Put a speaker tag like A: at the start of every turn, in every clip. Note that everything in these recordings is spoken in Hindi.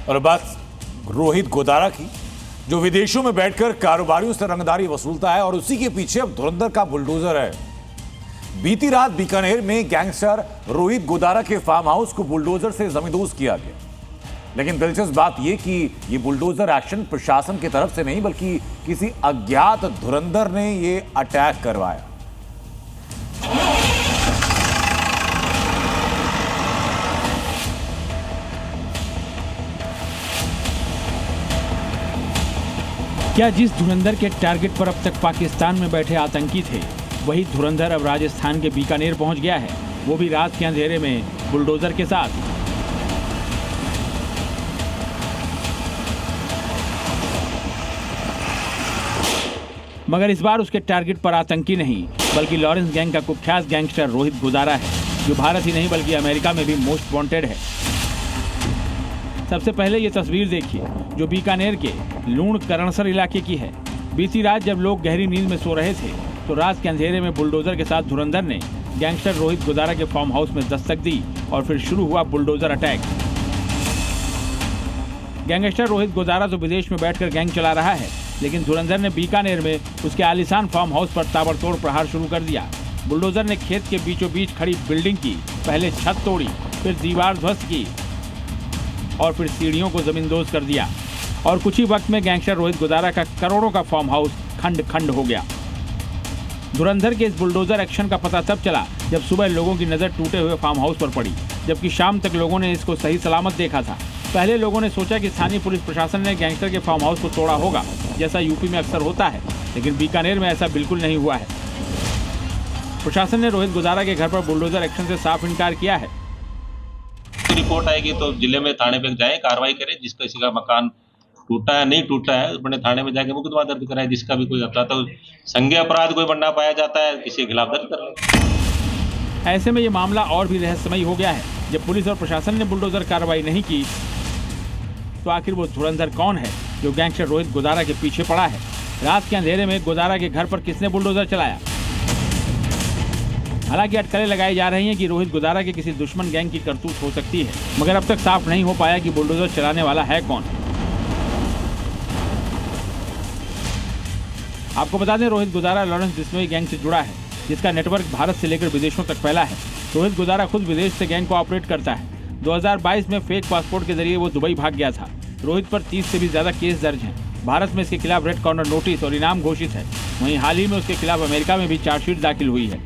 A: और बात रोहित गोदारा की, जो विदेशों में बैठकर कारोबारियों से रंगदारी वसूलता है और उसी के पीछे अब धुरंधर का बुलडोजर है। बीती रात बीकानेर में गैंगस्टर रोहित गोदारा के फार्म हाउस को बुलडोजर से जमींदोज किया गया। लेकिन दिलचस्प बात यह कि यह बुलडोजर एक्शन प्रशासन की तरफ से नहीं बल्कि किसी अज्ञात धुरंधर ने यह अटैक करवाया।
B: क्या जिस धुरंधर के टारगेट पर अब तक पाकिस्तान में बैठे आतंकी थे, वही धुरंधर अब राजस्थान के बीकानेर पहुंच गया है, वो भी रात के अंधेरे में बुलडोजर के साथ। मगर इस बार उसके टारगेट पर आतंकी नहीं बल्कि लॉरेंस गैंग का कुख्यात गैंगस्टर रोहित गोदारा है, जो भारत ही नहीं बल्कि अमेरिका में भी मोस्ट वांटेड है। सबसे पहले ये तस्वीर देखिए, जो बीकानेर के लूण करणसर इलाके की है। बीती रात जब लोग गहरी नींद में सो रहे थे तो रात के अंधेरे में बुलडोजर के साथ धुरंधर ने गैंगस्टर रोहित गोदारा के फार्म हाउस में दस्तक दी और फिर शुरू हुआ bulldozer attack. Gangster Rohit Godara तो विदेश में बैठकर गैंग चला रहा है, लेकिन धुरंधर ने बीकानेर में उसके आलीशान फार्म हाउस पर ताबड़तोड़ प्रहार शुरू कर दिया। बुलडोजर ने खेत के बीचों बीच खड़ी बिल्डिंग की पहले छत तोड़ी, फिर दीवार ध्वस्त की और फिर सीढ़ियों को जमींदोज कर दिया। और कुछ ही वक्त में गैंगस्टर रोहित गोदारा का करोड़ों का फार्म हाउस खंड खंड हो गया। धुरंधर के इस बुलडोजर एक्शन का पता तब चला जब सुबह लोगों की नजर टूटे हुए फार्म हाउस पर पड़ी, जबकि शाम तक लोगों ने इसको सही सलामत देखा था। पहले लोगों ने सोचा कि स्थानीय पुलिस प्रशासन ने गैंगस्टर के फार्म हाउस को तोड़ा होगा, जैसा यूपी में अक्सर होता है, लेकिन बीकानेर में ऐसा बिल्कुल नहीं हुआ है। प्रशासन ने रोहित गोदारा के घर पर बुलडोजर एक्शन से साफ इनकार किया है।
C: रिपोर्ट आएगी तो जिले में थाने पे जाए, कार्रवाई करें। जिसका किसी का मकान टूटा है नहीं टूटा है, अपने थाने में जाके मुकदमा दर्ज कराए। जिसका भी कोई अपराध हो, संज्ञेय अपराध कोई बनना पाया जाता है, किसी के खिलाफ दर्ज कर ले।
B: ऐसे में ये मामला और भी रहस्यमयी हो गया है। जब पुलिस और प्रशासन ने बुलडोजर कार्रवाई नहीं की तो आखिर वो धुरंधर कौन है जो गैंगस्टर रोहित गोदारा के पीछे पड़ा है? रात के अंधेरे में गोदारा के घर पर किसने बुलडोजर चलाया? हालांकि अटकलें लगाई जा रही हैं कि रोहित गोदारा के किसी दुश्मन गैंग की करतूत हो सकती है, मगर अब तक साफ नहीं हो पाया कि बुलडोजर चलाने वाला है कौन। आपको बता दें, रोहित गोदारा लॉरेंस बिश्नोई गैंग से जुड़ा है, जिसका नेटवर्क भारत से लेकर विदेशों तक फैला है। रोहित गोदारा खुद विदेश से गैंग को ऑपरेट करता है। 2022 में फेक पासपोर्ट के जरिए वो दुबई भाग गया था। रोहित पर 30 से भी ज्यादा केस दर्ज हैं। भारत में इसके खिलाफ रेड कॉर्नर नोटिस और इनाम घोषित है। वहीं हाल ही में उसके खिलाफ अमेरिका में भी चार्जशीट दाखिल हुई है।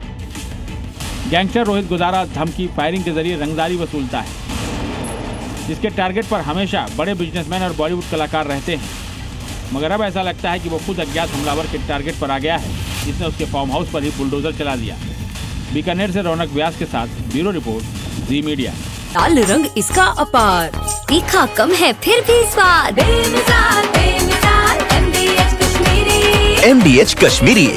B: गैंगस्टर रोहित गोदारा धमकी फायरिंग के जरिए रंगदारी वसूलता है, जिसके टारगेट पर हमेशा बड़े बिजनेसमैन और बॉलीवुड कलाकार रहते हैं। मगर अब ऐसा लगता है कि वो खुद अज्ञात हमलावर के टारगेट पर आ गया है, जिसने उसके फार्म हाउस पर ही बुलडोजर चला दिया। बीकानेर से रौनक व्यास के साथ ब्यूरो रिपोर्ट, जी मीडिया।
D: लाल रंग इसका अपार, तीखा कम है फिर भी स्वाद। बेमिसाल बेमिसाल MDH कश्मीरी।
E: MDH कश्मीरी